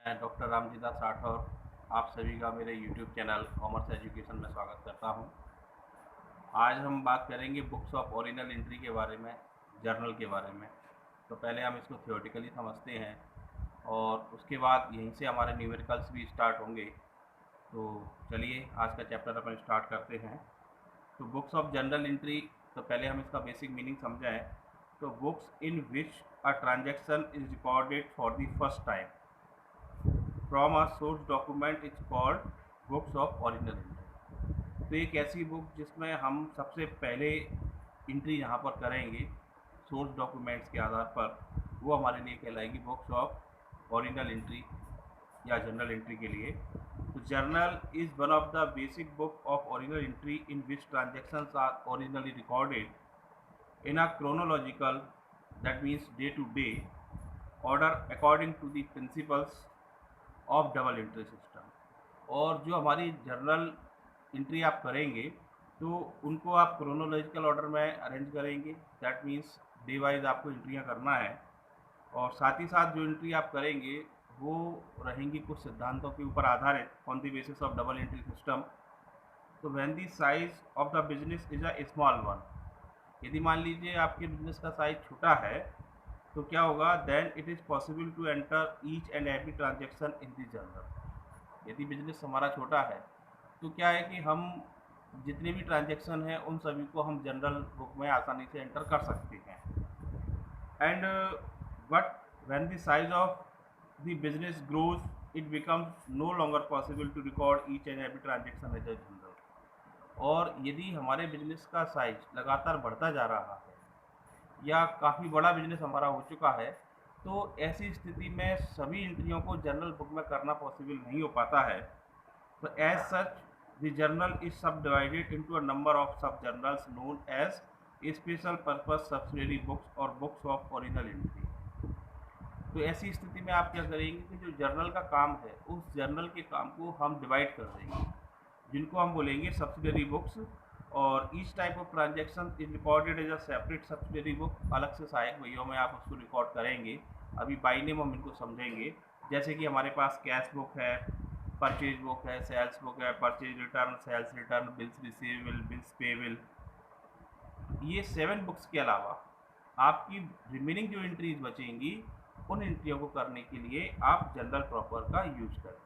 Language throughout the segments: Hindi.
मैं डॉक्टर रामजी दास राठौर आप सभी का मेरे यूट्यूब चैनल कॉमर्स एजुकेशन में स्वागत करता हूं। आज हम बात करेंगे बुक्स ऑफ ओरिजिनल एंट्री के बारे में, जर्नल के बारे में। तो पहले हम इसको थियोरेटिकली समझते हैं और उसके बाद यहीं से हमारे न्यूमेरिकल्स भी स्टार्ट होंगे। तो चलिए आज का चैप्टर अपन स्टार्ट करते हैं। तो बुक्स ऑफ जर्नल एंट्री, तो पहले हम इसका बेसिक मीनिंग समझाएं। तो books in which a transaction is recorded for the first time from a source document is called books of original entry. तो एक ऐसी बुक जिसमें हम सबसे पहले एंट्री यहाँ पर करेंगे सोर्स डॉक्यूमेंट्स के आधार पर, वो हमारे लिए कहलाएगी बुक्स ऑफ ओरिजिनल एंट्री या जर्नल एंट्री के लिए। तो journal is one of the basic book of original entry in which transactions are originally recorded in a chronological, that means day to day order according to the principles of double entry system. और जो हमारी जर्नल एंट्री आप करेंगे तो उनको आप क्रोनोलॉजिकल ऑर्डर में अरेंज करेंगे। दैट मीन्स डे वाइज आपको एंट्रियाँ करना है, और साथ ही साथ जो एंट्री आप करेंगे वो रहेंगी कुछ सिद्धांतों के ऊपर आधारित, on the basis of double entry system. तो when the size of the business is a small one, यदि मान लीजिए आपके बिजनेस का साइज छोटा है तो क्या होगा, then it is possible to enter each and every transaction in the journal. यदि बिजनेस हमारा छोटा है तो क्या है कि हम जितने भी ट्रांजेक्शन हैं उन सभी को हम जनरल बुक में आसानी से एंटर कर सकते हैं। And but when the size of the business grows it becomes no longer possible to record each and every transaction as a journal. और यदि हमारे बिजनेस का साइज लगातार बढ़ता जा रहा है या काफ़ी बड़ा बिजनेस हमारा हो चुका है, तो ऐसी स्थिति में सभी एंट्रियों को जर्नल बुक में करना पॉसिबल नहीं हो पाता है। तो as such the journal is subdivided into a number of sub journals known as special purpose subsidiary books और बुक्स ऑफ ओरिजिनल एंट्री। तो ऐसी स्थिति में आप क्या करेंगे कि जो जर्नल का काम है उस जर्नल के काम को हम डिवाइड कर देंगे, जिनको हम बोलेंगे सब्सिडियरी बुक्स। और each type of transaction is recorded as a separate subsidiary book. अलग से सहायक वहीयों में आप उसको रिकॉर्ड करेंगे। अभी बाई नेम हम इनको समझेंगे। जैसे कि हमारे पास कैश बुक है, परचेज बुक है, सेल्स बुक है, purchase return, sales return, bills receivable, bills payable. ये 7 बुक्स के अलावा आपकी रिमेनिंग जो एंट्रीज बचेंगी उन एंट्रियों को करने के लिए आप जनरल प्रॉपर का यूज करें।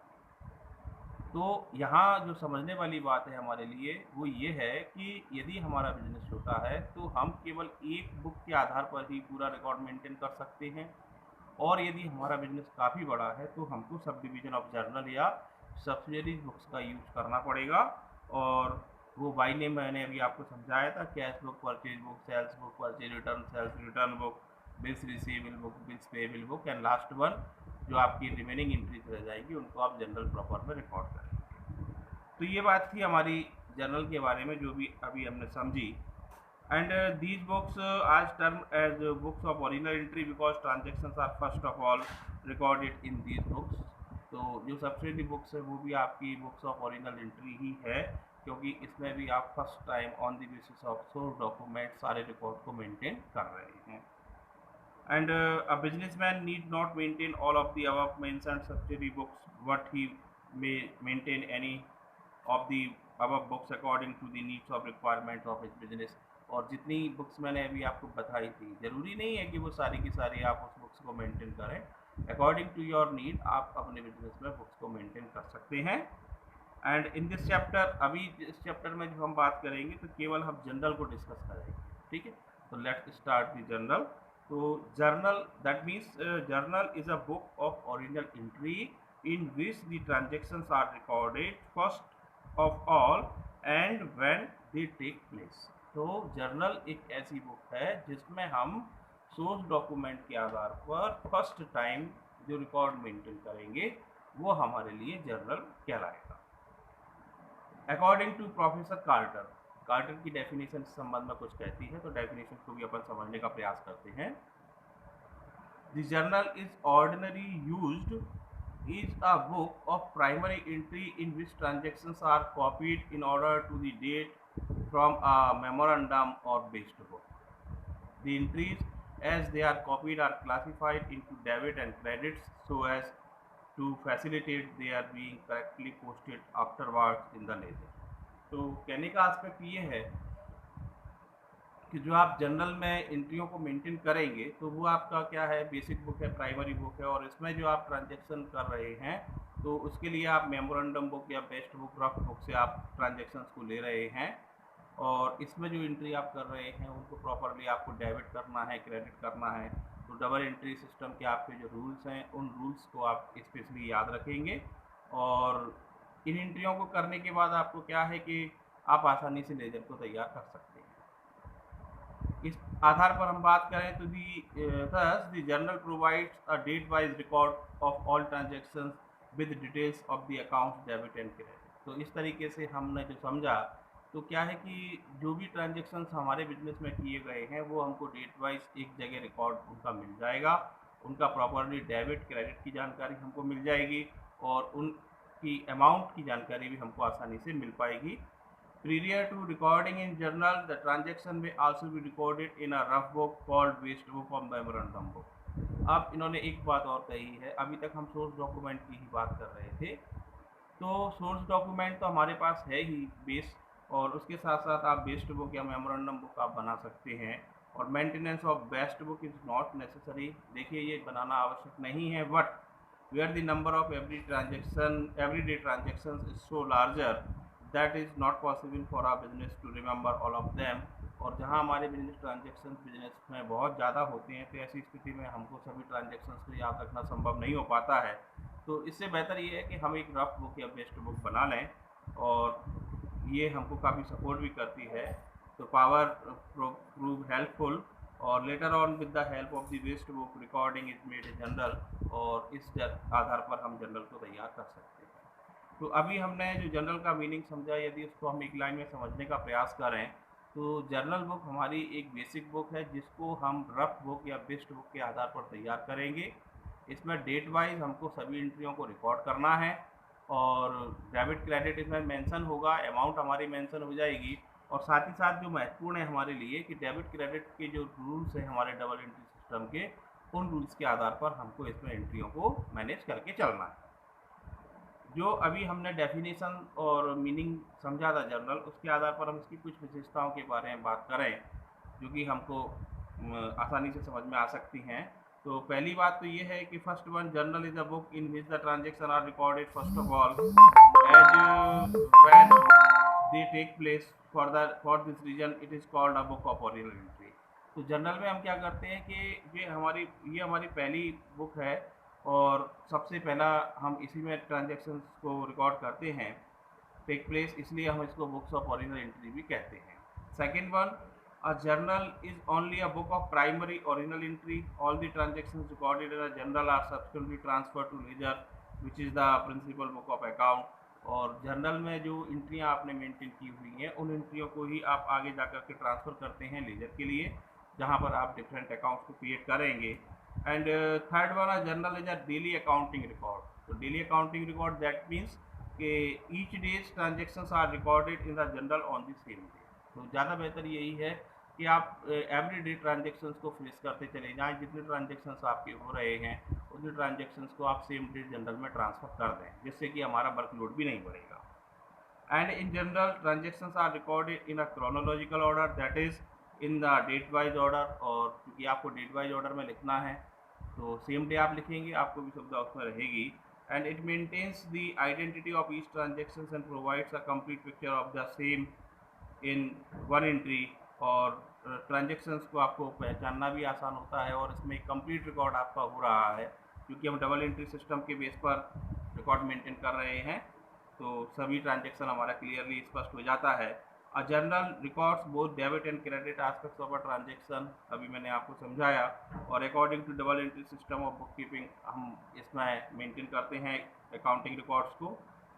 तो यहाँ जो समझने वाली बात है हमारे लिए वो ये है कि यदि हमारा बिजनेस छोटा है तो हम केवल एक बुक के आधार पर ही पूरा रिकॉर्ड मेंटेन कर सकते हैं, और यदि हमारा बिजनेस काफ़ी बड़ा है तो हमको सब डिवीज़न ऑफ जर्नल या सब्सिडियरी बुक्स का यूज करना पड़ेगा। और वो बाई नेम मैंने अभी आपको समझाया था, cash book, purchase book, sales book, purchase return, sales return book, bills receivable book, bills payable book, and last one जो आपकी रिमेनिंग एंट्रीज रह जाएगी उनको आप जनरल प्रॉपर में रिकॉर्ड करेंगे। तो ये बात थी हमारी जर्नल के बारे में जो भी अभी हमने समझी। And these books are termed as books of original entry because transactions are first of all recorded in these books। तो जो सब्सिडी बुक्स है वो भी आपकी बुक्स ऑफ ओरिजिनल एंट्री ही है, क्योंकि इसमें भी आप first time on the basis of source document सारे रिकॉर्ड को मेंटेन कर रहे हैं। And a businessman need not maintain all of the above mentioned subsidiary books, but he may maintain any of the above books according to the needs of requirement of his business। और जितनी बुक्स मैंने अभी आपको बताई थी, ज़रूरी नहीं है कि वो सारी की सारी आप उस बुक्स को मेंटेन करें। अकॉर्डिंग टू योर नीड आप अपने बिजनेस में बुक्स को मेंटेन कर सकते हैं। एंड इन दिस चैप्टर, अभी इस चैप्टर में जो हम बात करेंगे तो केवल हम जनरल को डिस्कस करेंगे, ठीक है। तो लेट स्टार्ट द जनरल। तो journal, that means journal is a book of original entry in which the transactions are recorded first of all and when they take place। तो जर्नल एक ऐसी बुक है जिसमें हम सोर्स डॉक्यूमेंट के आधार पर फर्स्ट टाइम जो रिकॉर्ड मेंटेन करेंगे वो हमारे लिए जर्नल कहलाएगा। According to professor Carter, Carter की डेफिनेशन इस संबंध में कुछ कहती है, तो डेफिनेशन को भी अपन समझने का प्रयास करते हैं। The journal is ordinary used is a book of primary entry in which transactions are copied in order to the date from a memorandum or based book। The entries as they are copied are classified into debit and credits so as to facilitate their being correctly posted afterwards in the ledger। तो कहने का एस्पेक्ट ये है कि जो आप जनरल में एंट्रियों को मेंटेन करेंगे तो वो आपका क्या है, बेसिक बुक है, प्राइमरी बुक है, और इसमें जो आप ट्रांजैक्शन कर रहे हैं तो उसके लिए आप मेमोरेंडम बुक या बेस्ट बुक, रफ बुक से आप ट्रांजैक्शंस को ले रहे हैं, और इसमें जो एंट्री आप कर रहे हैं उनको प्रॉपरली आपको डेबिट करना है, क्रेडिट करना है। तो डबल एंट्री सिस्टम के आपके जो रूल्स हैं उन रूल्स को आप स्पेशली याद रखेंगे, और इन एंट्रियों को करने के बाद आपको क्या है कि आप आसानी से लेजर को तैयार कर सकते हैं। इस आधार पर हम बात करें तो the journal provides a date wise record of all transactions with details of the accounts debit and credit. तो इस तरीके से हमने जो समझा तो क्या है कि जो भी ट्रांजैक्शंस हमारे बिजनेस में किए गए हैं वो हमको डेट वाइज एक जगह रिकॉर्ड उनका मिल जाएगा, उनका प्रॉपरली डेबिट क्रेडिट की जानकारी हमको मिल जाएगी, और उनकी अमाउंट की जानकारी भी हमको आसानी से मिल पाएगी। Prior to recording in journal, the transaction may also be recorded in a rough book called waste book or memorandum book। अब इन्होंने एक बात और कही है, अभी तक हम सोर्स डॉक्यूमेंट की ही बात कर रहे थे, तो सोर्स डॉक्यूमेंट तो हमारे पास है ही बेस, और उसके साथ साथ आप बेस्ट बुक या मेमोरेंडम बुक आप बना सकते हैं, और maintenance of best book is not necessary. देखिए ये बनाना आवश्यक नहीं है, but where the number of every day transaction is so larger that is not possible for our business to remember all of them. और जहाँ हमारे बिजनेस ट्रांजेक्शन बिजनेस में बहुत ज़्यादा होते हैं तो ऐसी स्थिति में हमको सभी ट्रांजेक्शन्स को याद रखना संभव नहीं हो पाता है। तो इससे बेहतर ये है कि हम एक रफ बुक या बेस्ट बुक बना लें, और ये हमको काफ़ी सपोर्ट भी करती है। तो पावर प्रूव हेल्पफुल, और later on with the help of the best book recording is made a general, और इस आधार पर हम जनरल को तैयार कर सकते हैं। तो अभी हमने जो जनरल का मीनिंग समझा, यदि उसको हम एक लाइन में समझने का प्रयास करें तो जर्नल बुक हमारी एक बेसिक बुक है जिसको हम रफ बुक या बेस्ट बुक के आधार पर तैयार करेंगे। इसमें डेट वाइज हमको सभी एंट्रियों को रिकॉर्ड करना है, और डेबिट क्रेडिट इसमें मेंशन होगा, अमाउंट हमारी मेंशन हो जाएगी, और साथ ही साथ जो महत्वपूर्ण है हमारे लिए कि डेबिट क्रेडिट के जो रूल्स हैं हमारे डबल एंट्री सिस्टम के, उन रूल्स के आधार पर हमको इसमें एंट्रियों को मैनेज करके चलना है। जो अभी हमने डेफिनेशन और मीनिंग समझा था जर्नल, उसके आधार पर हम इसकी कुछ विशेषताओं के बारे में बात करें जो कि हमको आसानी से समझ में आ सकती हैं। तो पहली बात तो ये है कि first one, journal is a book in which the transaction are recorded first of all as when they take place. For this reason it is called a book of original entry. तो जर्नल में हम क्या करते हैं कि ये हमारी पहली बुक है, और सबसे पहला हम इसी में ट्रांजैक्शंस को रिकॉर्ड करते हैं, टेक प्लेस, इसलिए हम इसको बुक्स ऑफ ओरिजिनल एंट्री भी कहते हैं। Second one, a journal is only a book of primary original entry. All the transactions recorded in a journal are subsequently transfer to ledger which is the principal book of account. और जर्नल में जो एंट्रियाँ आपने मेंटेन की हुई हैं उन एंट्रियों को ही आप आगे जाकर के ट्रांसफ़र करते हैं लेजर के लिए, जहाँ पर आप डिफरेंट अकाउंट्स को क्रिएट करेंगे। एंड थर्ड वाला, journal is a daily accounting record. तो daily accounting record that means कि each day's transactions are recorded in the journal on the same day. तो ज़्यादा बेहतर यही है कि आप एवरी डे ट्रांजेक्शंस को फिनिश करते चले जाएँ, जितने ट्रांजेक्शंस आपके हो रहे हैं उतने ट्रांजेक्शंस को आप सेम डे जनरल में ट्रांसफ़र कर दें, जिससे कि हमारा वर्कलोड भी नहीं बढ़ेगा। And in journal transactions are recorded in a chronological order, that is in the date wise order. और क्योंकि आपको डेट वाइज ऑर्डर में लिखना है तो सेम डे आप लिखेंगे, आपको भी सुविधा उसमें रहेगी। And it maintains the identity of each transactions and provides a complete picture of the same in one entry. और ट्रांजेक्शंस को आपको पहचानना भी आसान होता है, और इसमें कंप्लीट रिकॉर्ड आपका हो रहा है क्योंकि हम डबल एंट्री सिस्टम के बेस पर रिकॉर्ड मेंटेन कर रहे हैं, तो सभी ट्रांजेक्शन हमारा क्लियरली स्पष्ट हो जाता है। A journal records both debit and credit aspects of a transaction, अभी मैंने आपको समझाया। और according to double entry system of bookkeeping हम इसमें मेंटेन करते हैं अकाउंटिंग रिकॉर्ड्स को।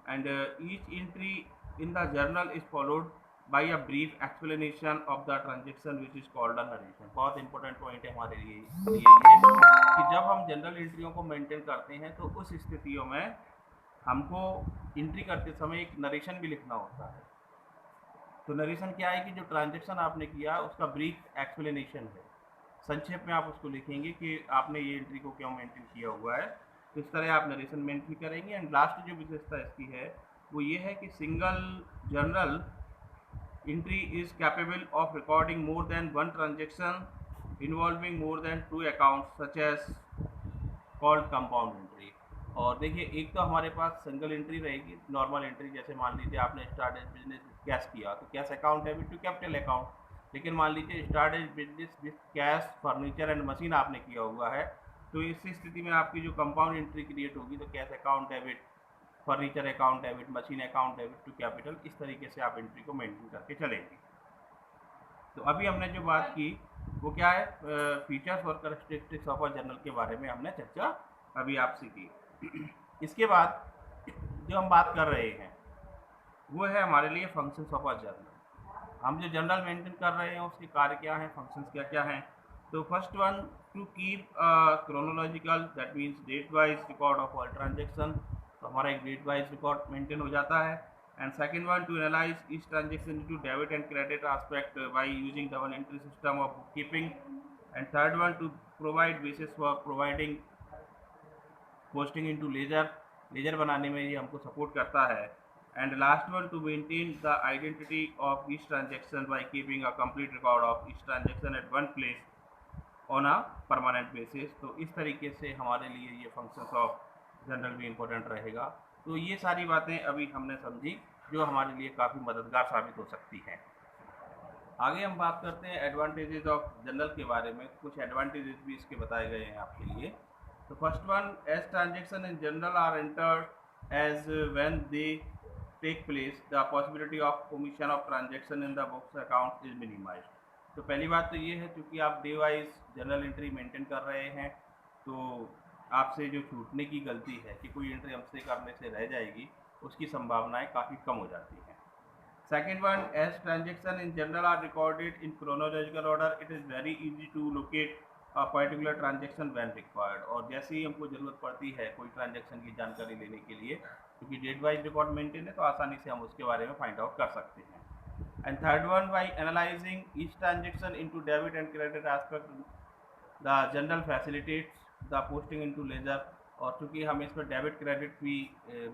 And each entry in the journal is followed by a brief explanation of the transaction which is called a narration. बहुत इंपॉर्टेंट पॉइंट है हमारे लिए ये कि जब हम जनरल एंट्रियों को मेंटेन करते हैं तो उस स्थितियों में हमको एंट्री करते समय एक नरेशन भी लिखना होता है। तो नरेशन क्या है कि जो ट्रांजेक्शन आपने किया उसका ब्रीफ एक्सप्लेनेशन है, संक्षेप में आप उसको लिखेंगे कि आपने ये एंट्री को क्यों मेंटेन किया हुआ है। तो इस तरह आप नरेशन मेंशन करेंगे। एंड लास्ट जो विशेषता इसकी है वो ये है कि single journal entry is capable of recording more than one transaction involving more than two accounts such as called compound entry। और देखिए एक तो हमारे पास सिंगल एंट्री रहेगी, नॉर्मल एंट्री, जैसे मान लीजिए आपने स्टार्टेड बिजनेस कैश किया तो cash account debit to capital account. लेकिन मान लीजिए started business with cash furniture and machine आपने किया हुआ है, तो इस स्थिति में आपकी जो कंपाउंड एंट्री क्रिएट होगी तो cash account debit, furniture account debit, machine account debit to capital, इस तरीके से आप एंट्री को मेंटेन करके चलेंगे। तो अभी हमने जो बात की वो क्या है, फीचर्स और कैरेक्टरिस्टिक्स ऑफ अ जर्नल के बारे में हमने चर्चा अभी आपसे की। इसके बाद जो हम बात कर रहे हैं वो है हमारे लिए फंक्शंस ऑफ अ जर्नल। हम जो जर्नल मेंटेन कर रहे हैं उसके कार्य क्या हैं, फंक्शंस क्या क्या हैं। तो first one, to keep chronological, that means date wise record of all transaction. तो हमारा एक डेट वाइज रिकॉर्ड मेंटेन हो जाता है। And second one, to analyze each transaction into debit and credit aspect by using double entry system of bookkeeping. And third one, to provide basis for providing posting into ledger बनाने में ये हमको सपोर्ट करता है। And last one, to maintain the identity of each transaction by keeping a complete record of each transaction at one place on a permanent basis। तो इस तरीके से हमारे लिए ये functions of journal भी important रहेगा। तो ये सारी बातें अभी हमने समझी जो हमारे लिए काफ़ी मददगार साबित हो सकती हैं। आगे हम बात करते हैं एडवांटेजेस ऑफ जर्नल के बारे में। कुछ एडवांटेजेस भी इसके बताए गए हैं आपके लिए। तो first one, as transaction in journal are entered as when they take place the possibility of omission of transaction in the books account is minimized. तो पहली बात तो ये है, क्योंकि आप day wise journal entry maintain कर रहे हैं तो आपसे जो छूटने की गलती है कि कोई एंट्री हमसे करने से रह जाएगी, उसकी संभावनाएं काफ़ी कम हो जाती हैं। Second one, as transaction in journal are recorded in chronological order, it is very easy to locate a particular transaction when required. और जैसे ही हमको ज़रूरत पड़ती है कोई ट्रांजेक्शन की जानकारी लेने के लिए, क्योंकि डेट वाइज रिकॉर्ड मेंटेन है, तो आसानी से हम उसके बारे में फाइंड आउट कर सकते हैं। And third one, by analysing each transaction into debit and credit aspect the journal facilitates the posting into ledger. और चूँकि हम इस पर डेबिट क्रेडिट भी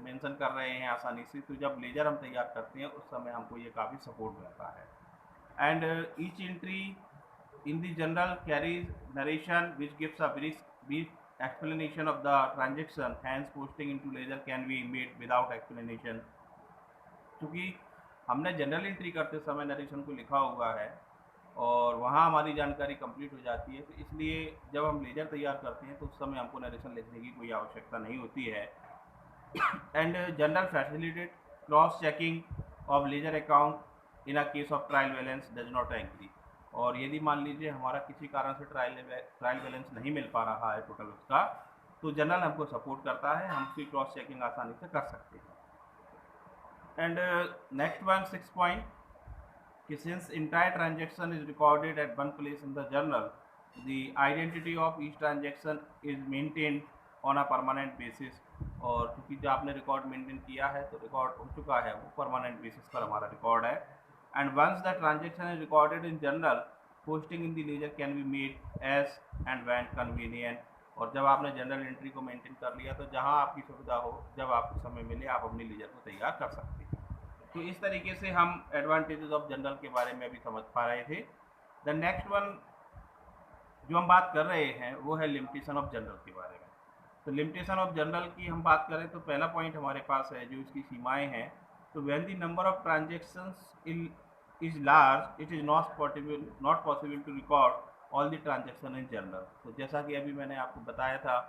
मेंशन कर रहे हैं आसानी से, तो जब लेजर हम तैयार करते हैं उस समय हमको ये काफ़ी सपोर्ट मिलता है। And each entry in the general carries narration which gives a brief explanation of the transaction, hence posting into ledger can be made without explanation। क्योंकि हमने जनरल एंट्री करते समय नरेशन को लिखा हुआ है और वहाँ हमारी जानकारी कंप्लीट हो जाती है, तो इसलिए जब हम लेजर तैयार करते हैं तो उस समय हमको नरेशन लिखने की कोई आवश्यकता नहीं होती है। And journal facilitate cross checking of ledger account in a case of trial balance does not agree. और यदि मान लीजिए हमारा किसी कारण से ट्रायल बैलेंस नहीं मिल पा रहा है टोटल उसका, तो जनरल हमको सपोर्ट करता है, हम उसकी क्रॉस चेकिंग आसानी से कर सकते हैं। एंड नेक्स्ट वन, 6 पॉइंट, कि since entire transaction is recorded at one place in the journal, the identity of each transaction is maintained on a permanent basis। और क्योंकि जो आपने रिकॉर्ड मेंटेन किया है तो रिकॉर्ड हो चुका है, वो परमानेंट बेसिस पर हमारा रिकॉर्ड है। And once the transaction is recorded in journal, posting in the ledger can be made as and when convenient. और जब आपने जनरल एंट्री को मेंटेन कर लिया तो जहाँ आपकी सुविधा हो, जब आपको समय मिले, आप अपनी लेजर को तैयार कर सकते हैं। तो इस तरीके से हम एडवांटेजेस ऑफ जनरल के बारे में भी समझ पा रहे थे। द नेक्स्ट वन जो हम बात कर रहे हैं वो है लिमिटेशन ऑफ जनरल के बारे में। तो लिमिटेशन ऑफ जनरल की हम बात करें तो पहला पॉइंट हमारे पास है जो इसकी सीमाएं हैं। तो when the number of transactions is large, it is not possible to record all the transaction in journal. तो जैसा कि अभी मैंने आपको बताया था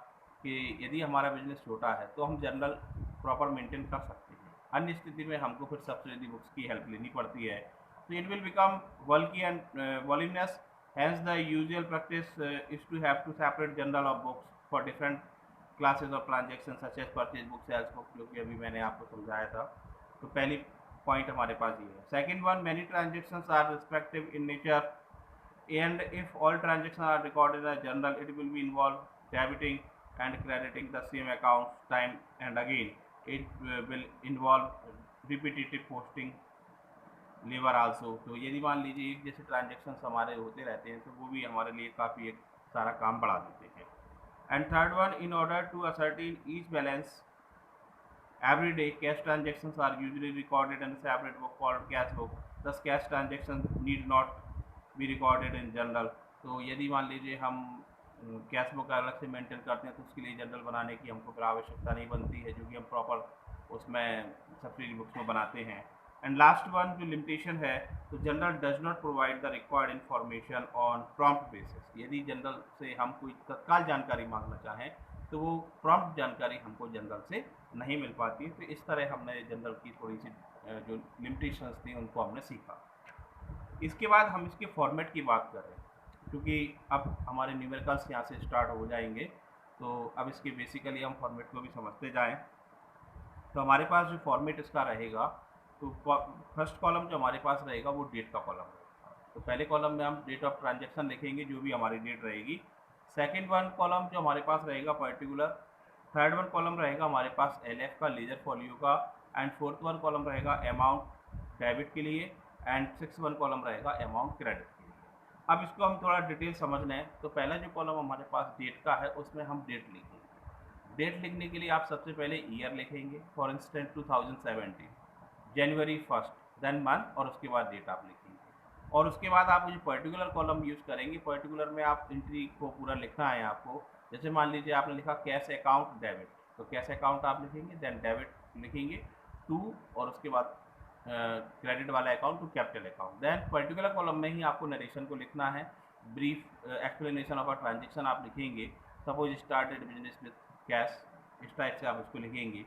कि यदि हमारा बिजनेस छोटा है तो हम जनरल प्रॉपर मेंटेन कर सकते हैं, अन्य स्थिति में हमको फिर सब्सिडी बुक्स की हेल्प लेनी पड़ती है। तो it will become bulky and voluminous, hence the usual practice is to have to separate journal of books for different classes of transactions such as purchase book, sales book, जो कि अभी मैंने आपको समझाया था। तो पहली पॉइंट हमारे पास ये है। Second one, many transactions are respective in nature and if all transactions are recorded in a journal, it will be involve debiting and crediting the same accounts time and again। It will involve repetitive posting लेवर आल्सो। तो यदि मान लीजिए एक जैसे ट्रांजेक्शन्स हमारे होते रहते हैं तो वो भी हमारे लिए काफ़ी एक सारा काम बढ़ा देते हैं। And third one, in order to ascertain each balance every day, cash transactions are usually recorded in a separate book called cash book. Thus cash transactions need not be recorded in journal. तो यदि मान लीजिए हम कैश बुक अलग से मेंटेन करते हैं तो उसके लिए जर्नल बनाने की हमको फिर आवश्यकता नहीं बनती है, जो कि हम प्रॉपर उसमें सब्सिडी बुक्स में बनाते हैं। एंड लास्ट वन जो लिमिटेशन है, तो general does not provide the required information on prompt basis. यदि जनरल से हम कोई तत्काल जानकारी मांगना चाहें तो वो प्रॉम्प्ट जानकारी हमको जनरल से नहीं मिल पाती। तो इस तरह हमने जनरल की थोड़ी सी जो लिमिटेशंस थी उनको हमने सीखा। इसके बाद हम इसके फॉर्मेट की बात करें, क्योंकि अब हमारे न्यूमेरिकल्स यहाँ से स्टार्ट हो जाएंगे, तो अब इसके बेसिकली हम फॉर्मेट को भी समझते जाएं। तो हमारे पास जो फॉर्मेट इसका रहेगा, तो फर्स्ट कॉलम जो हमारे पास रहेगा वो डेट का कॉलम रहेगा। तो पहले कॉलम में हम डेट ऑफ ट्रांजैक्शन लिखेंगे, जो भी हमारी डेट रहेगी। सेकंड वन कॉलम जो हमारे पास रहेगा पर्टिकुलर। थर्ड वन कॉलम रहेगा हमारे पास एलएफ का, लेजर फॉलियो का। एंड फोर्थ वन कॉलम रहेगा अमाउंट डेबिट के लिए। एंड सिक्स वन कॉलम रहेगा अमाउंट क्रेडिट के लिए। अब इसको हम थोड़ा डिटेल समझ लें। तो पहला जो कॉलम हमारे पास डेट का है, उसमें हम डेट लिखेंगे। डेट लिखने के लिए आप सबसे पहले ईयर लिखेंगे, फॉर इंस्टेंस 2017, जनवरी 1, देन मंथ, और उसके बाद डेट आप लिखेंगे। और उसके बाद आप जो पर्टिकुलर कॉलम यूज़ करेंगे, पर्टिकुलर में आप एंट्री को पूरा लिखना है आपको। जैसे मान लीजिए आपने लिखा कैश अकाउंट डेबिट, तो कैश अकाउंट आप लिखेंगे, देन डेबिट लिखेंगे टू, और उसके बाद क्रेडिट वाला account to capital account. Then particular column में ही आपको नरेशन को लिखना है, brief explanation of a transaction आप लिखेंगे। Suppose started business with cash, इस टाइप से आप उसको लिखेंगे।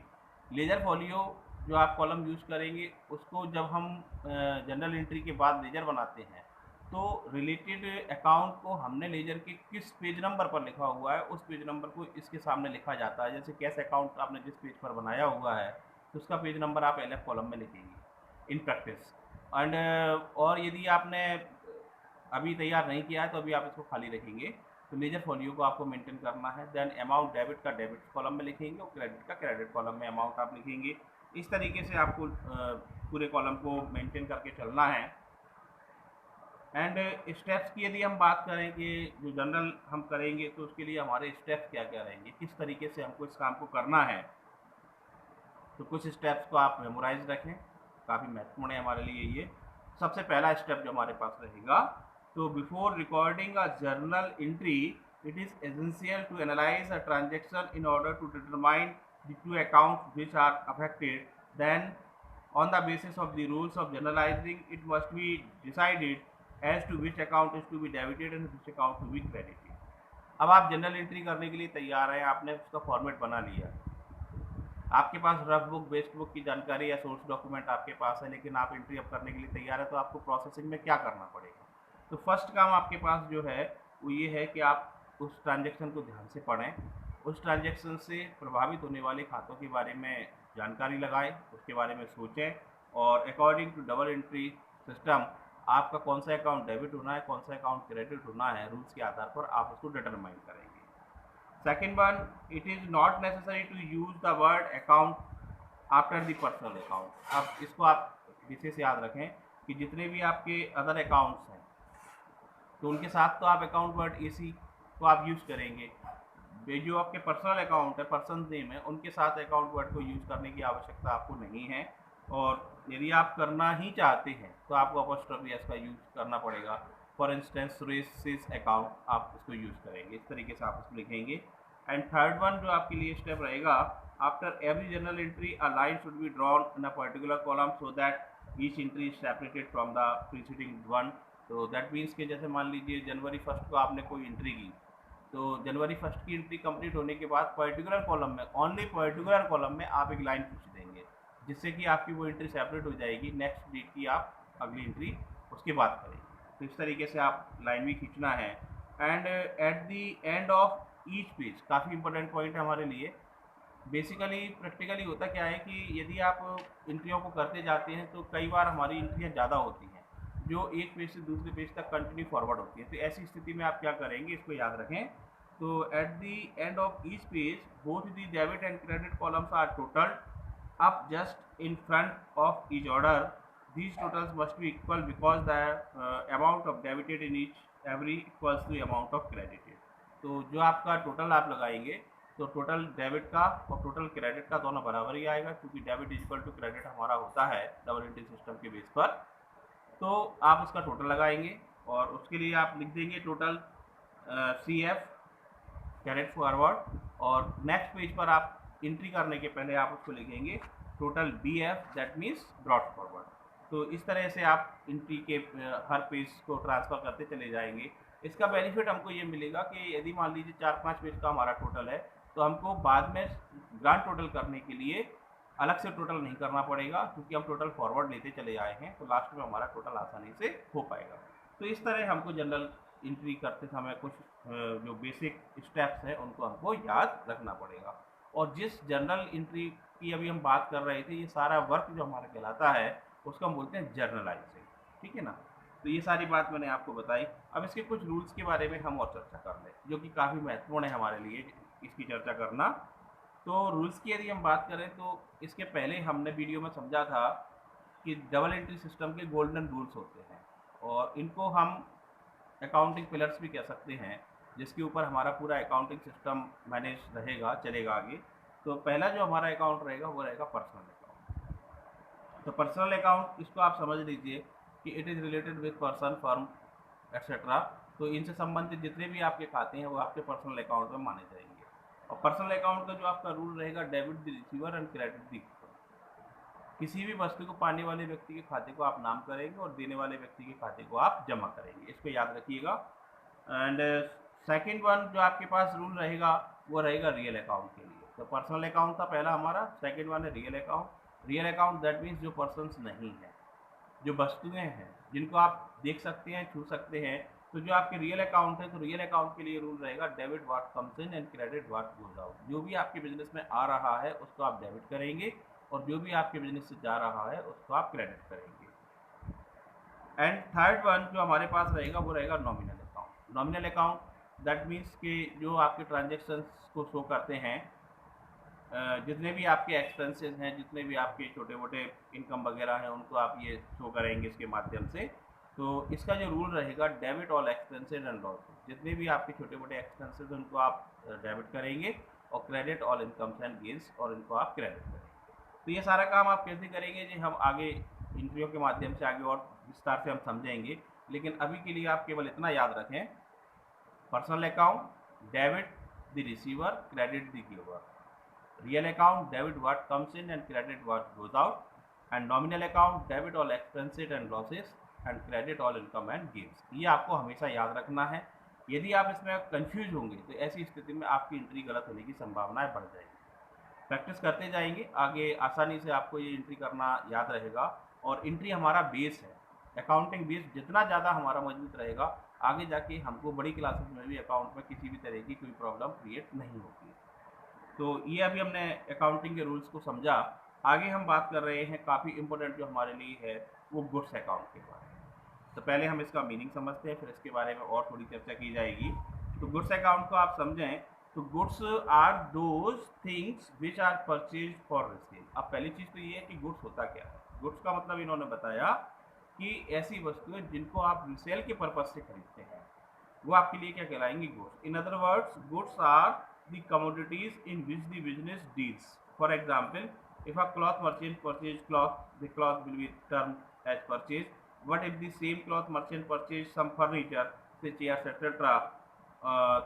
लेजर फॉलियो जो आप कॉलम यूज़ करेंगे, उसको जब हम जनरल एंट्री के बाद लेजर बनाते हैं, तो रिलेटेड अकाउंट को हमने लेजर के किस पेज नंबर पर लिखा हुआ है, उस पेज नंबर को इसके सामने लिखा जाता है। जैसे कैश अकाउंट आपने जिस पेज पर बनाया हुआ है, तो उसका पेज नंबर आप एलएफ कॉलम में लिखेंगे इन प्रैक्टिस। एंड और यदि आपने अभी तैयार नहीं किया है तो अभी आप इसको खाली रखेंगे। तो लेजर फॉलियो को आपको मेंटेन करना है। देन अमाउंट डेबिट का डेबिट कॉलम में लिखेंगे, और क्रेडिट का क्रेडिट कॉलम में अमाउंट आप लिखेंगे। इस तरीके से आपको पूरे कॉलम को मेंटेन करके चलना है। एंड स्टेप्स की यदि हम बात करें कि जो जनरल हम करेंगे, तो उसके लिए हमारे स्टेप्स क्या क्या रहेंगे, किस तरीके से हमको इस काम को करना है। तो कुछ स्टेप्स को आप मेमोराइज रखें, काफ़ी महत्वपूर्ण है हमारे लिए ये। सबसे पहला स्टेप जो हमारे पास रहेगा, तो before recording a journal entry, it is essential to analyse a transaction in order to determine the two accounts which are affected. Then on the basis of the rules of journalizing, it must be decided as to which account is to be debited and which account to be credited. अब आप जनरल एंट्री करने के लिए तैयार हैं, आपने उसका फॉर्मेट बना लिया, आपके पास रफ बुक, बेस्ट बुक की जानकारी या सोर्स डॉक्यूमेंट आपके पास है, लेकिन आप एंट्री अब करने के लिए तैयार है, तो आपको प्रोसेसिंग में क्या करना पड़ेगा। तो फर्स्ट काम आपके पास जो है वो ये है कि आप उस ट्रांजेक्शन को ध्यान से पढ़ें, उस ट्रांजेक्शन से प्रभावित होने वाले खातों के बारे में जानकारी लगाएं, उसके बारे में सोचें, और according to double entry system आपका कौन सा अकाउंट डेबिट होना है, कौन सा अकाउंट क्रेडिट होना है, रूल्स के आधार पर आप उसको डिटरमाइन करेंगे। Second one, it is not necessary to use the word account after the personal account. अब इसको आप विशेष याद रखें कि जितने भी आपके अदर अकाउंट्स हैं, तो उनके साथ तो आप अकाउंट वर्ड एसी को आप यूज़ करेंगे। जो आपके पर्सनल अकाउंट है, पर्सन नेम है, उनके साथ अकाउंट वर्ड को यूज़ करने की आवश्यकता आपको नहीं है। और यदि आप करना ही चाहते हैं तो आपको अपॉस्ट्रोफी एस का यूज़ करना पड़ेगा। फॉर इंस्टेंस सुरेश अकाउंट आप इसको यूज़ करेंगे, इस तरीके से आप इसको लिखेंगे। एंड थर्ड वन जो आपके लिए स्टेप रहेगा, after every general entry a line should be drawn in a particular column so that each entry is separated from the preceding one. तो दैट मीन्स कि जैसे मान लीजिए जनवरी 1 को आपने कोई एंट्री की, तो जनवरी 1 की एंट्री कंप्लीट होने के बाद पर्टिकुलर कॉलम में, ओनली पर्टिकुलर कॉलम में आप एक लाइन खींच देंगे, जिससे कि आपकी वो एंट्री सेपरेट हो जाएगी। नेक्स्ट डेट की आप अगली एंट्री उसके बाद करेंगे। तो इस तरीके से आप लाइन भी खींचना है। And eight the end of each page, काफ़ी इंपॉर्टेंट पॉइंट है हमारे लिए। बेसिकली प्रैक्टिकली होता क्या है कि यदि आप एंट्रियों को करते जाते हैं तो कई बार हमारी एंट्रियाँ ज़्यादा होती हैं, जो एक पेज से दूसरे पेज तक कंटिन्यू फॉरवर्ड होती है। तो ऐसी स्थिति में आप क्या करेंगे, इसको याद रखें। तो at the end of each page both the debit and credit columns are totalled up just in front of each order. These totals must be equal because the amount of debited in each every equals to amount of credited. तो जो आपका टोटल आप लगाएंगे तो टोटल डेबिट का और टोटल क्रेडिट का दोनों बराबर ही आएगा, क्योंकि debit is equal to credit हमारा होता है डबल एंट्री सिस्टम के बेस पर। तो आप उसका टोटल लगाएंगे और उसके लिए आप लिख देंगे total C F carried forward, और नेक्स्ट पेज पर आप एंट्री करने के पहले आप उसको लिखेंगे total B F, that means brought forward. तो इस तरह से आप एंट्री के हर पेज को ट्रांसफ़र करते चले जाएंगे। इसका बेनिफिट हमको ये मिलेगा कि यदि मान लीजिए 4-5 पेज का हमारा टोटल है, तो हमको बाद में ग्रांड टोटल करने के लिए अलग से टोटल नहीं करना पड़ेगा, क्योंकि हम टोटल फॉरवर्ड लेते चले आए हैं, तो लास्ट में हमारा टोटल आसानी से हो पाएगा। तो इस तरह हमको जनरल एंट्री करते समय कुछ जो बेसिक स्टेप्स हैं उनको हमको याद रखना पड़ेगा। और जिस जनरल एंट्री की अभी हम बात कर रहे थे, ये सारा वर्क जो हमारा कहलाता है उसको हम बोलते हैं जर्नलाइजिंग, ठीक है ना। तो ये सारी बात मैंने आपको बताई। अब इसके कुछ रूल्स के बारे में हम और चर्चा कर लें, जो कि काफ़ी महत्वपूर्ण है हमारे लिए इसकी चर्चा करना। तो रूल्स की यदि हम बात करें तो इसके पहले हमने वीडियो में समझा था कि डबल एंट्री सिस्टम के गोल्डन रूल्स होते हैं, और इनको हम अकाउंटिंग पिलर्स भी कह सकते हैं, जिसके ऊपर हमारा पूरा अकाउंटिंग सिस्टम मैनेज रहेगा, चलेगा आगे। तो पहला जो हमारा अकाउंट रहेगा वो रहेगा पर्सनल अकाउंट। तो पर्सनल अकाउंट, इसको आप समझ लीजिए कि it is related with person, firm etcetera. तो इनसे संबंधित जितने भी आपके खाते हैं वो आपके पर्सनल अकाउंट में माने जाएंगे। और पर्सनल अकाउंट का जो आपका रूल रहेगा, debit the receiver and credit the giver. किसी भी वस्तु को पाने वाले व्यक्ति के खाते को आप नाम करेंगे और देने वाले व्यक्ति के खाते को आप जमा करेंगे, इसको याद रखिएगा। एंड सेकेंड वन जो आपके पास रूल रहेगा वो रहेगा रियल अकाउंट के लिए। तो पर्सनल अकाउंट था पहला हमारा, सेकेंड वन है real account. Real account that means जो पर्सन्स नहीं है, जो वस्तुएं हैं जिनको आप देख सकते हैं, छू सकते हैं। तो जो आपके रियल अकाउंट है, तो रियल अकाउंट के लिए रूल रहेगा debit what comes in and credit what goes out. जो भी आपके बिजनेस में आ रहा है उसको आप डेबिट करेंगे, और जो भी आपके बिजनेस से जा रहा है उसको आप क्रेडिट करेंगे। एंड थर्ड वन जो हमारे पास रहेगा वो रहेगा nominal account. Nominal account that means कि जो आपके ट्रांजेक्शन्स को शो करते हैं, जितने भी आपके एक्सपेंसेस हैं, जितने भी आपके छोटे मोटे इनकम वगैरह हैं, उनको आप ये शो करेंगे इसके माध्यम से। तो इसका जो रूल रहेगा, debit all expenses and losses. जितने भी आपके छोटे मोटे एक्सपेंसेस उनको आप डेबिट करेंगे, और credit all incomes and gains, और इनको आप क्रेडिट करेंगे। तो ये सारा काम आप कैसे करेंगे जी, हम आगे इंटरव्यू के माध्यम से आगे और विस्तार से हम समझेंगे। लेकिन अभी के लिए आप केवल इतना याद रखें, personal account debit the receiver, credit the giver. Real account debit what comes in and credit what goes out, and nominal account debit all expenses and losses and credit all income and gains. ये आपको हमेशा याद रखना है। यदि आप इसमें कंफ्यूज होंगे तो ऐसी स्थिति में आपकी एंट्री गलत होने की संभावनाएं बढ़ जाएगी। प्रैक्टिस करते जाएंगे, आगे आसानी से आपको ये एंट्री करना याद रहेगा। और एंट्री हमारा बेस है, अकाउंटिंग बेस जितना ज़्यादा हमारा मजबूत रहेगा, आगे जाके हमको बड़ी क्लासेस में भी अकाउंट में किसी भी तरह की कोई प्रॉब्लम क्रिएट नहीं होगी। तो ये अभी हमने अकाउंटिंग के रूल्स को समझा। आगे हम बात कर रहे हैं, काफ़ी इंपॉर्टेंट जो हमारे लिए है वो गुड्स अकाउंट के बारे में। तो पहले हम इसका मीनिंग समझते हैं, फिर इसके बारे में और थोड़ी चर्चा की जाएगी। तो गुड्स अकाउंट को आप समझें तो goods are those things which are purchase for resale. अब पहली चीज़ तो ये है कि गुड्स होता क्या है। गुड्स का मतलब इन्होंने बताया कि ऐसी वस्तुएं जिनको आप रिसेल के पर्पज से खरीदते हैं, वो आपके लिए क्या कहलाएंगी, goods. In other words, goods are the commodities in which the business deals. For example, if a cloth merchant purchase cloth, the cloth will be termed as purchase. But if the same cloth merchant purchase some furniture, say chairs etc.,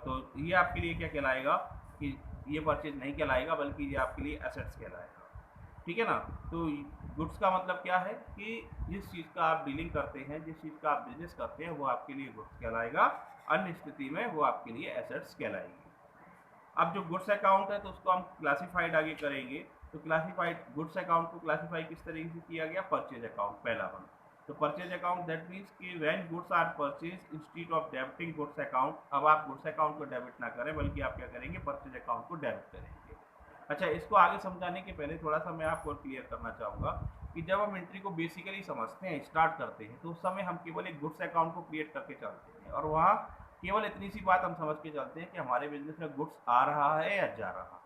तो ये आपके लिए क्या कहलाएगा कि ये परचेज नहीं कहलाएगा, बल्कि ये आपके लिए एसेट्स कहलाएगा, ठीक है ना। तो गुड्स का मतलब क्या है कि जिस चीज़ का आप डीलिंग करते हैं, जिस चीज़ का आप बिजनेस करते हैं, वो आपके लिए गुड्स कहलाएगा। अन्य स्थिति में वो आपके लिए एसेट्स कहलाएगी। अब जो गुड्स अकाउंट है तो उसको हम क्लासीफाइड आगे करेंगे। तो क्लासीफाइड गुड्स अकाउंट को क्लासीफाई किस तरीके से किया गया, परचेज अकाउंट पहला वन। तो परचेज अकाउंट दैट मीन्स कि when goods are purchase instead of debiting goods account. अब आप गुड्स अकाउंट को डेबिट ना करें, बल्कि आप क्या करेंगे, परचेज अकाउंट को डेबिट करेंगे। अच्छा, इसको आगे समझाने के पहले थोड़ा सा मैं आपको क्लियर करना चाहूँगा कि जब हम एंट्री को बेसिकली समझते हैं, स्टार्ट करते हैं, तो उस समय हम केवल एक गुड्स अकाउंट को क्रिएट करके चलते हैं, और वहाँ केवल इतनी सी बात हम समझ के चलते हैं कि हमारे बिजनेस में गुड्स आ रहा है या जा रहा है।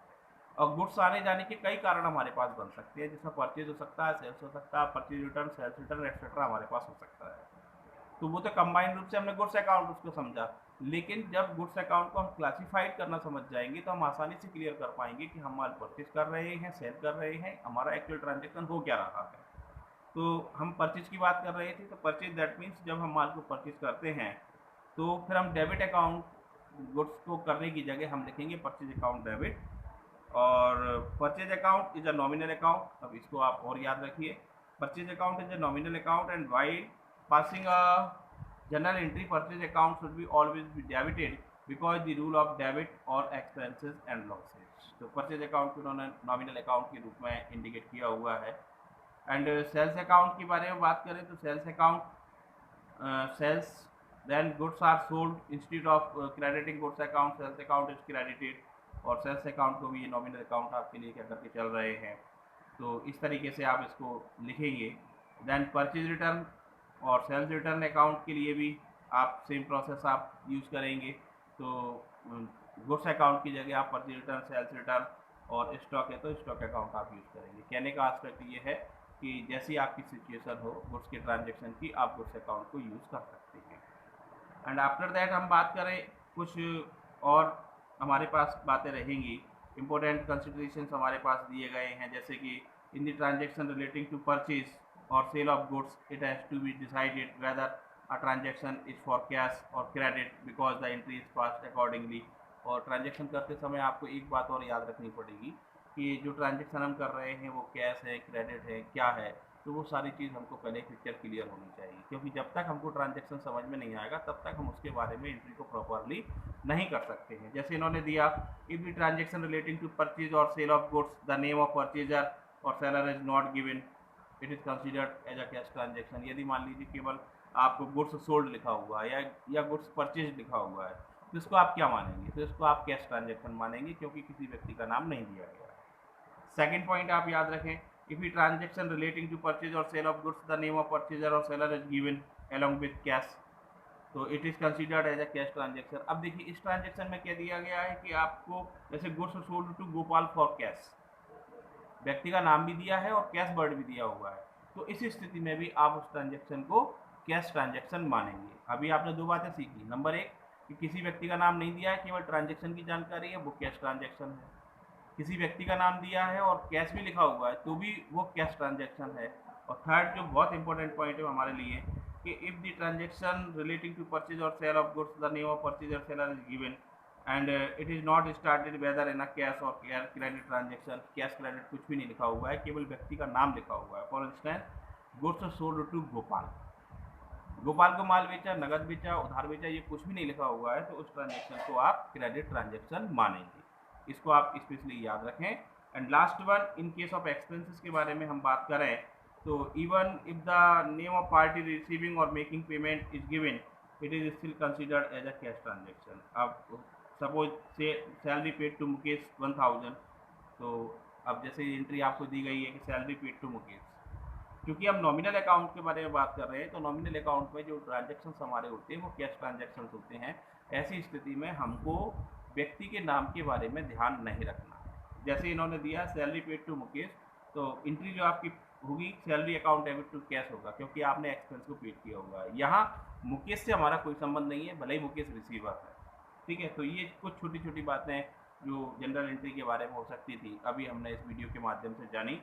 और गुड्स आने जाने के कई कारण हमारे पास बन सकते हैं, जिसमें परचेज हो सकता है, सेल्स हो सकता है, purchase return, sales return etcetera हमारे पास हो सकता है। तो वो तो कंबाइंड रूप से हमने गुड्स अकाउंट उसको समझा। लेकिन जब गुड्स अकाउंट को हम क्लासिफाइड करना समझ जाएंगे तो हम आसानी से क्लियर कर पाएंगे कि हम माल परचेज कर रहे हैं, सेल कर रहे हैं, हमारा एक्चुअल ट्रांजेक्शन हो क्या रहा है। तो हम परचेज की बात कर रहे थे, तो परचेज दैट मीन्स जब हम माल को परचेज करते हैं तो फिर हम डेबिट अकाउंट गुड्स को करने की जगह हम लिखेंगे परचेज अकाउंट डेबिट। और purchase account is a nominal account, अब इसको आप और याद रखिए, purchase account is a nominal account and while passing a journal entry purchase account should be always be debited because the rule of debit or expenses and losses। तो परचेज अकाउंट को उन्होंने नॉमिनल अकाउंट के रूप में इंडिकेट किया हुआ है। एंड सेल्स अकाउंट के बारे में बात करें तो sales account sales then goods are sold instead of crediting goods account, sales account is credited. और सेल्स अकाउंट को भी ये नॉमिनल अकाउंट आपके लिए क्या करके चल रहे हैं, तो इस तरीके से आप इसको लिखेंगे। देन परचेज रिटर्न और सेल्स रिटर्न अकाउंट के लिए भी आप सेम प्रोसेस आप यूज़ करेंगे। तो गुड्स अकाउंट की जगह आप परचेज रिटर्न, सेल्स रिटर्न, और स्टॉक है तो स्टॉक अकाउंट आप यूज़ करेंगे। कहने का आस्पेक्ट ये है कि जैसी आपकी सिचुएशन हो गुड्स के ट्रांजेक्शन की, आप गुड्स अकाउंट को यूज़ कर सकते हैं। एंड आफ्टर दैट हम बात करें कुछ और हमारे पास बातें रहेंगी, इंपॉर्टेंट कंसिडरेशंस हमारे पास दिए गए हैं, जैसे कि in the transaction relating to purchase or sale of goods it has to be decided whether a transaction is for cash or credit because the entry is passed accordingly। और ट्रांजेक्शन करते समय आपको एक बात और याद रखनी पड़ेगी कि जो ट्रांजेक्शन हम कर रहे हैं वो कैश है, क्रेडिट है, क्या है, तो वो सारी चीज़ हमको पहले पिक्चर क्लियर होनी चाहिए, क्योंकि जब तक हमको ट्रांजेक्शन समझ में नहीं आएगा तब तक हम उसके बारे में एंट्री को प्रॉपरली नहीं कर सकते हैं। जैसे इन्होंने दिया, if the transaction relating to purchase और sale of goods the name of purchaser और seller is not given it is considered as a cash transaction. यदि मान लीजिए केवल आपको गुड्स सोल्ड लिखा हुआ है या गुड्स परचेज लिखा हुआ है, तो इसको आप क्या मानेंगे, तो इसको आप कैश ट्रांजेक्शन मानेंगे, क्योंकि किसी व्यक्ति का नाम नहीं दिया गया है। सेकंड पॉइंट आप याद रखें, if the transaction relating to purchase और sale of goods the name of purchaser और seller is given along with cash, तो it is considered as a cash transaction. अब देखिए इस ट्रांजेक्शन में क्या दिया गया है कि आपको जैसे goods sold to Gopal for cash, व्यक्ति का नाम भी दिया है और कैश वर्ड भी दिया हुआ है, तो इस स्थिति में भी आप उस ट्रांजेक्शन को कैश ट्रांजेक्शन मानेंगे। अभी आपने दो बातें सीखी, नंबर एक कि किसी व्यक्ति का नाम नहीं दिया है, केवल ट्रांजेक्शन की जानकारी है, वो कैश ट्रांजेक्शन है। किसी व्यक्ति का नाम दिया है और कैश भी लिखा हुआ है तो भी वो कैश ट्रांजेक्शन है। और थर्ड जो बहुत इंपॉर्टेंट पॉइंट है हमारे लिए कि if the transaction relating to purchase और sale of goods the name of purchaser seller is given and it is not started whether in a cash और क्रेडिट ट्रांजेक्शन, कैश क्रेडिट कुछ भी नहीं लिखा हुआ है, केवल व्यक्ति का नाम लिखा हुआ है। For instance goods sold to Gopal, Gopal को माल बेचा, नगद बेचा, उधार बेचा, ये कुछ भी नहीं लिखा हुआ है, तो उस ट्रांजेक्शन को आप क्रेडिट ट्रांजेक्शन मानेंगे। इसको आप स्पेशली याद रखें। And last one, in case of expenses के बारे में हम बात करें तो even if the name of party receiving और making payment is given it is still considered as a cash transaction. अब suppose say salary paid to Mukesh 1000, तो अब जैसे एंट्री आपको दी गई है कि सैलरी पेड टू मुकेश, क्योंकि हम नॉमिनल अकाउंट के बारे में बात कर रहे हैं तो नॉमिनल अकाउंट में जो ट्रांजेक्शन हमारे होते हैं वो कैश ट्रांजेक्शन होते हैं। ऐसी स्थिति में हमको व्यक्ति के नाम के बारे में ध्यान नहीं रखना है। जैसे इन्होंने दिया सैलरी पेड टू मुकेश, तो एंट्री जो आपकी होगी salary account debit to cash होगा, क्योंकि आपने एक्सपेंस को पेड किया होगा। यहाँ मुकेश से हमारा कोई संबंध नहीं है, भले ही मुकेश रिसीवर है, ठीक है। तो ये कुछ छोटी छोटी बातें जो जनरल एंट्री के बारे में हो सकती थी, अभी हमने इस वीडियो के माध्यम से जानी।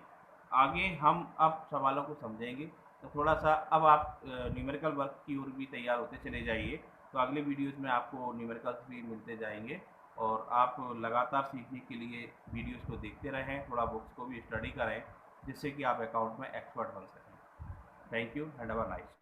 आगे हम अब सवालों को समझेंगे, तो थोड़ा सा अब आप न्यूमेरिकल वर्क की ओर भी तैयार होते चले जाइए। तो अगले वीडियोज़ में आपको न्यूमेरिकल्स भी मिलते जाएंगे और आप लगातार सीखने के लिए वीडियोज़ को देखते रहें, थोड़ा बुक्स को भी स्टडी करें, जिससे कि आप अकाउंट में एक्सपर्ट बन सकें। Thank you and have a nice.